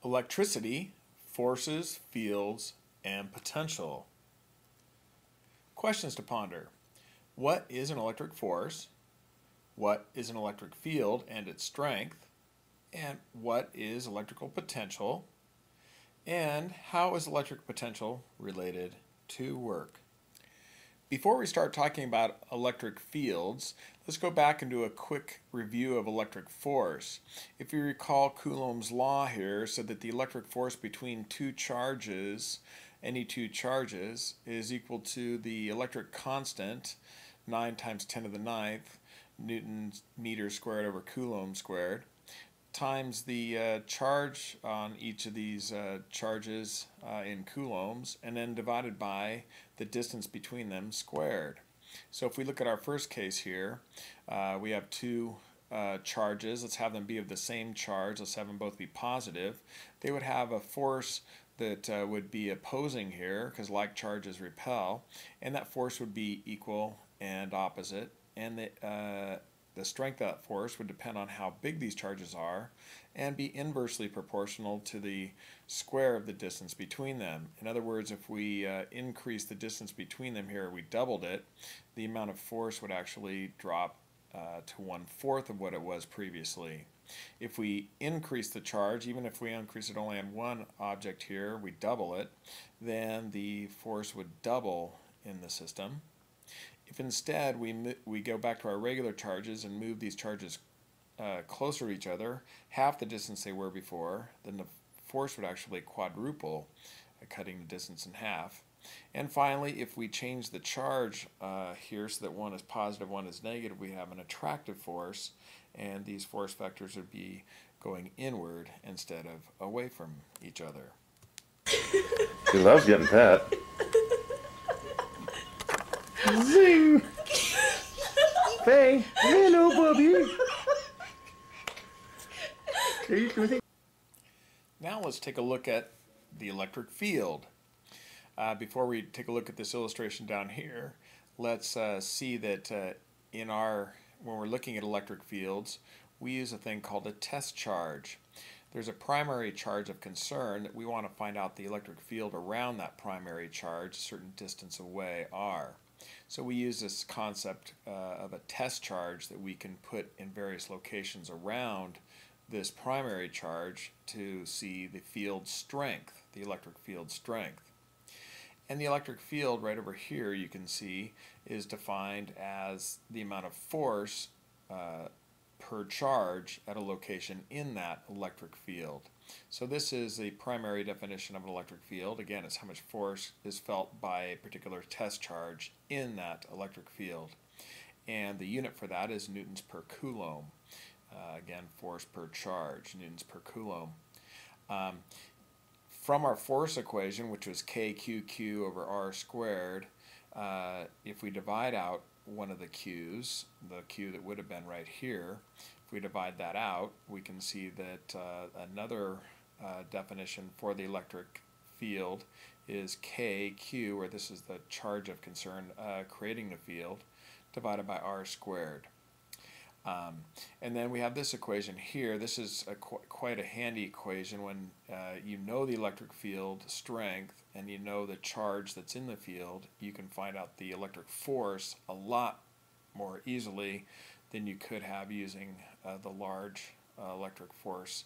Electricity, forces, fields, and potential. Questions to ponder. What is an electric force? What is an electric field and its strength? And what is electrical potential? And how is electric potential related to work? Before we start talking about electric fields, let's go back and do a quick review of electric force. If you recall, Coulomb's law here said that the electric force between two charges, any two charges, is equal to the electric constant, 9 times 10 to the ninth, Newton meters squared over Coulomb squared, times the charge on each of these charges in coulombs, and then divided by the distance between them squared. So if we look at our first case here, we have two charges. Let's have them be of the same charge. Let's have them both be positive. They would have a force that would be opposing here, because like charges repel, and that force would be equal and opposite, and the strength of that force would depend on how big these charges are and be inversely proportional to the square of the distance between them. In other words, if we increase the distance between them here, we doubled it, the amount of force would actually drop to 1/4 of what it was previously. If we increase the charge, even if we increase it only on one object here, we double it, then the force would double in the system. If instead we go back to our regular charges and move these charges closer to each other, half the distance they were before, then the force would actually quadruple, cutting the distance in half. And finally, if we change the charge here so that one is positive, one is negative, we have an attractive force, and these force vectors would be going inward instead of away from each other. He loves getting pet. Zing! Faye, hello, Bubby. Now let's take a look at the electric field. Before we take a look at this illustration down here, let's see that when we're looking at electric fields, we use a thing called a test charge. There's a primary charge of concern that we want to find out the electric field around that primary charge a certain distance away r. So we use this concept of a test charge that we can put in various locations around this primary charge to see the field strength, the electric field strength. And the electric field right over here, you can see, is defined as the amount of force per charge at a location in that electric field. So this is the primary definition of an electric field. Again, it's how much force is felt by a particular test charge in that electric field. And the unit for that is newtons per coulomb. Again, force per charge, newtons per coulomb. From our force equation, which was kqq over r squared, if we divide out one of the q's, the q that would have been right here, if we divide that out, we can see that another definition for the electric field is kq, where this is the charge of concern creating the field, divided by r squared. And then we have this equation here. This is quite a handy equation when you know the electric field strength and you know the charge that's in the field. You can find out the electric force a lot more easily than you could have using the large electric force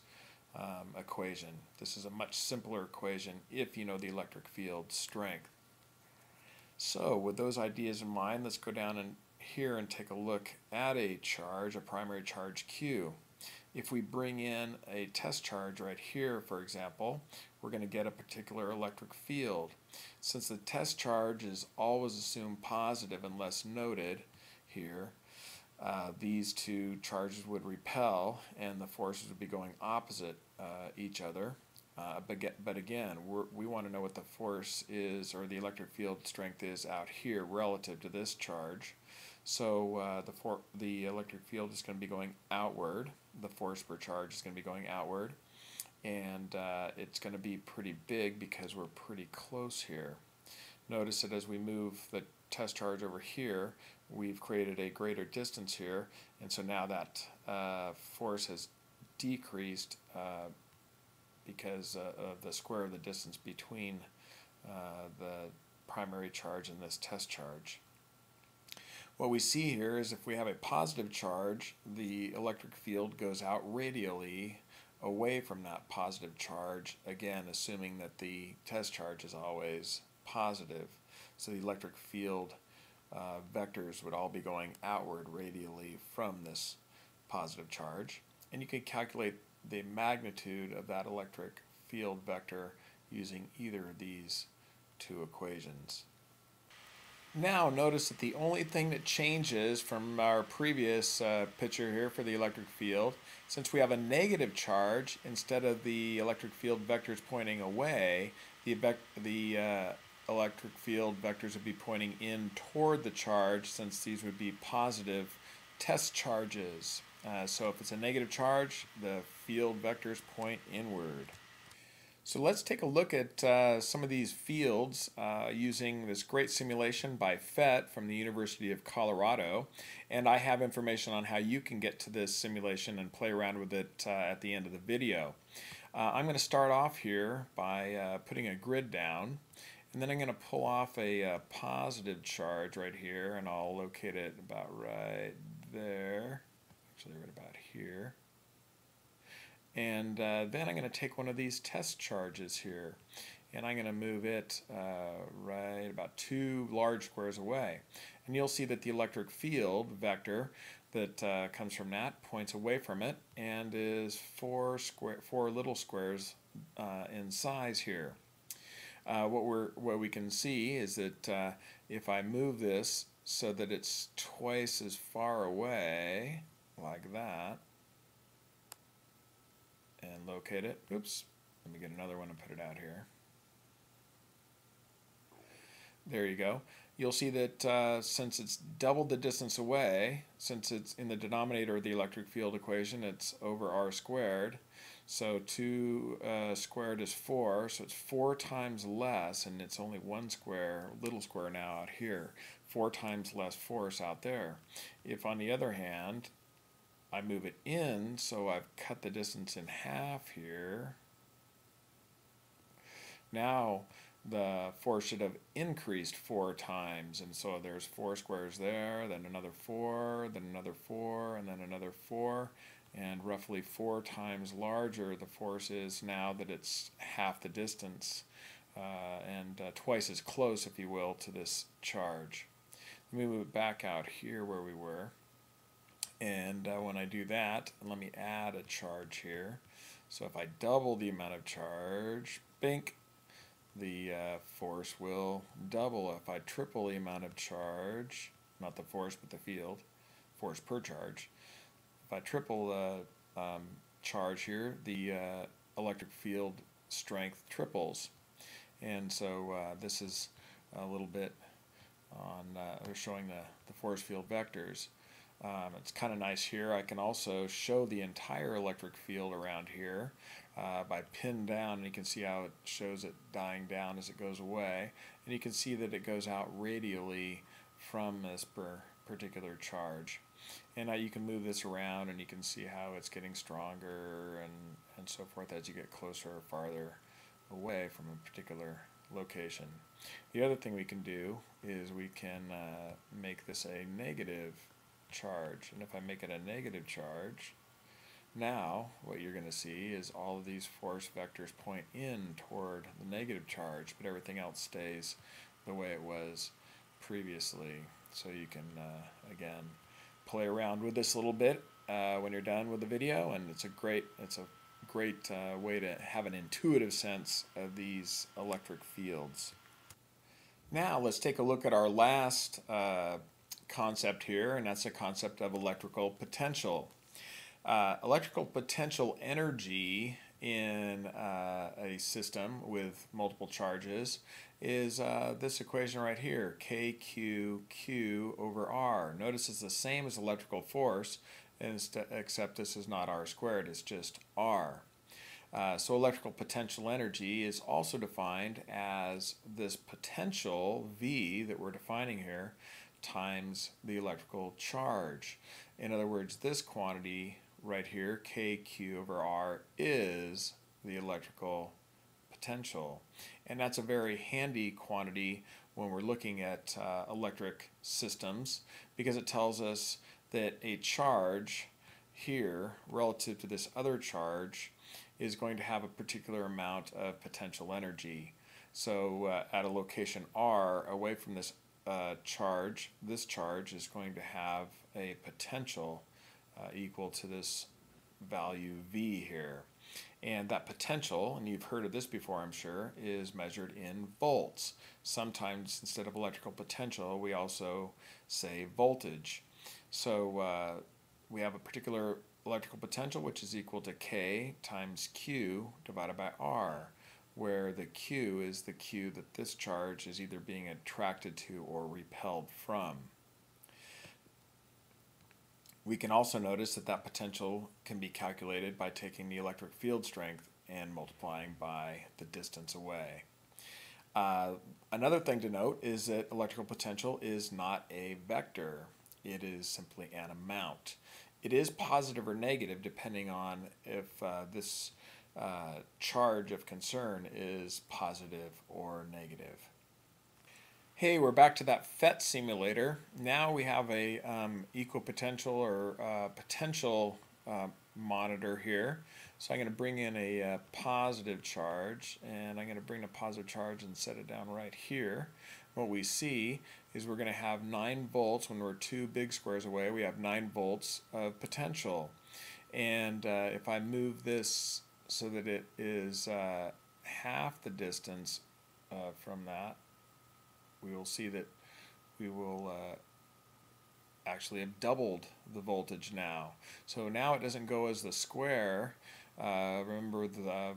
equation. This is a much simpler equation if you know the electric field strength. So with those ideas in mind, let's go down and here and take a look at a charge, a primary charge Q. If we bring in a test charge right here, for example, we're going to get a particular electric field. Since the test charge is always assumed positive unless noted here, these two charges would repel and the forces would be going opposite each other. But again, we want to know what the force is, or the electric field strength is out here relative to this charge. So the electric field is going to be going outward. The force per charge is going to be going outward. And it's going to be pretty big because we're pretty close here. Notice that as we move the test charge over here, we've created a greater distance here. And so now that force has decreased because of the square of the distance between the primary charge and this test charge. What we see here is if we have a positive charge, the electric field goes out radially away from that positive charge, again assuming that the test charge is always positive. So the electric field vectors would all be going outward radially from this positive charge. And you can calculate the magnitude of that electric field vector using either of these two equations. Now notice that the only thing that changes from our previous picture here for the electric field, since we have a negative charge, instead of the electric field vectors pointing away, the electric field vectors would be pointing in toward the charge, since these would be positive test charges. So if it's a negative charge, the field vectors point inward. So let's take a look at some of these fields using this great simulation by FET from the University of Colorado. And I have information on how you can get to this simulation and play around with it at the end of the video. I'm going to start off here by putting a grid down. And then I'm going to pull off a positive charge right here, and I'll locate it about right there. Actually, right about here. And then I'm going to take one of these test charges here, and I'm going to move it right about 2 large squares away. And you'll see that the electric field vector that comes from that points away from it and is 4 little squares in size here. What we can see is that if I move this so that it's twice as far away, like that, and locate it. Oops, let me get another one and put it out here. There you go. You'll see that since it's doubled the distance away, since it's in the denominator of the electric field equation, it's over r squared. So 2 squared is 4, so it's 4 times less, and it's only 1 square, little square now out here. 4 times less force out there. If on the other hand, I move it in, so I've cut the distance in half here. Now the force should have increased 4 times, and so there's 4 squares there, then another 4, then another 4, and then another 4, and roughly 4 times larger the force is now that it's half the distance, and twice as close, if you will, to this charge. Let me move it back out here where we were. And when I do that, let me add a charge here. So if I double the amount of charge, bink, the force will double. If I triple the amount of charge, not the force but the field, force per charge, if I triple the charge here, the electric field strength triples. And so this is a little bit on showing the force field vectors. It's kind of nice here. I can also show the entire electric field around here by pin down, and you can see how it shows it dying down as it goes away. And you can see that it goes out radially from this particular charge. And you can move this around, and you can see how it's getting stronger and so forth as you get closer or farther away from a particular location. The other thing we can do is we can make this a negative charge, and if I make it a negative charge, now what you're going to see is all of these force vectors point in toward the negative charge, but everything else stays the way it was previously. So you can again play around with this a little bit when you're done with the video, and it's a great way to have an intuitive sense of these electric fields. Now let's take a look at our last concept here, and that's the concept of electrical potential. Electrical potential energy in a system with multiple charges is this equation right here, KQ over R. Notice it's the same as electrical force, except this is not R squared, it's just R. So electrical potential energy is also defined as this potential V that we're defining here times the electrical charge. In other words, this quantity right here, KQ over R, is the electrical potential. And that's a very handy quantity when we're looking at electric systems, because it tells us that a charge here relative to this other charge is going to have a particular amount of potential energy. So at a location R away from this charge, this charge is going to have a potential equal to this value V here. And that potential, and you've heard of this before I'm sure, is measured in volts. Sometimes instead of electrical potential we also say voltage. So we have a particular electrical potential which is equal to K times Q divided by R, where the Q is the Q that this charge is either being attracted to or repelled from. We can also notice that that potential can be calculated by taking the electric field strength and multiplying by the distance away. Another thing to note is that electrical potential is not a vector. It is simply an amount. It is positive or negative depending on if this charge of concern is positive or negative. Hey, we're back to that PhET simulator. Now we have a equipotential or potential monitor here. So I'm going to bring in a positive charge, and I'm going to bring a positive charge and set it down right here. What we see is we're going to have 9 volts when we're 2 big squares away. We have 9 volts of potential. And if I move this so that it is half the distance from that, we will see that we will actually have doubled the voltage now. So now it doesn't go as the square. Remember the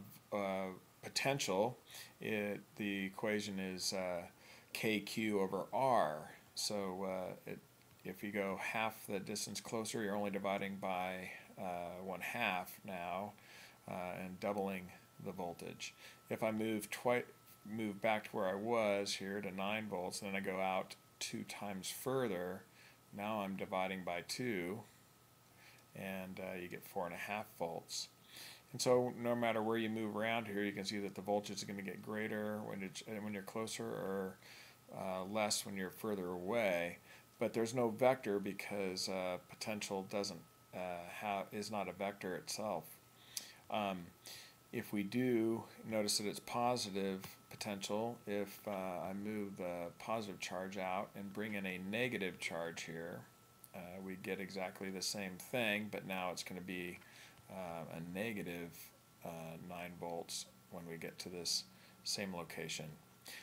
potential, the equation is KQ over R. So if you go half the distance closer, you're only dividing by 1/2 now and doubling the voltage. If I move back to where I was here to 9 volts, and then I go out 2 times further, now I'm dividing by 2, and you get 4.5 volts. And so no matter where you move around here, you can see that the voltage is going to get greater when you're closer, or less when you're further away. But there's no vector because potential is not a vector itself. If we do notice that it's positive potential, if I move the positive charge out and bring in a negative charge here, we get exactly the same thing, but now it's going to be a negative 9 volts when we get to this same location.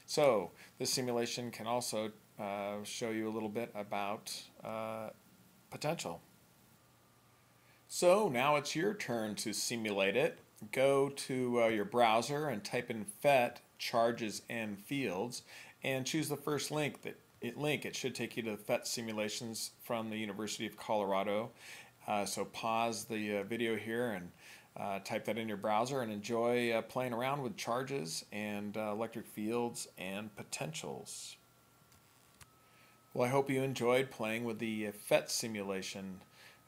So this simulation can also show you a little bit about potential. So now it's your turn to simulate it. Go to your browser and type in PhET charges and fields and choose the first link. It should take you to the PhET simulations from the University of Colorado. So pause the video here and type that in your browser and enjoy playing around with charges and electric fields and potentials. Well, I hope you enjoyed playing with the PhET simulation,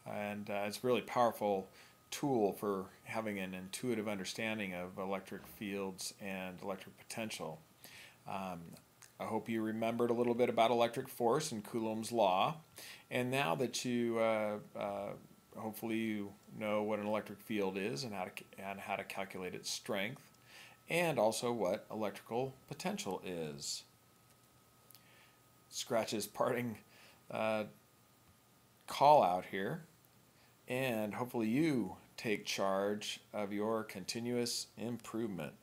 and it's a really powerful tool for having an intuitive understanding of electric fields and electric potential. I hope you remembered a little bit about electric force and Coulomb's law, and now that you hopefully you know what an electric field is and how to calculate its strength, and also what electrical potential is. Scratch's parting call out here, and hopefully you take charge of your continuous improvement.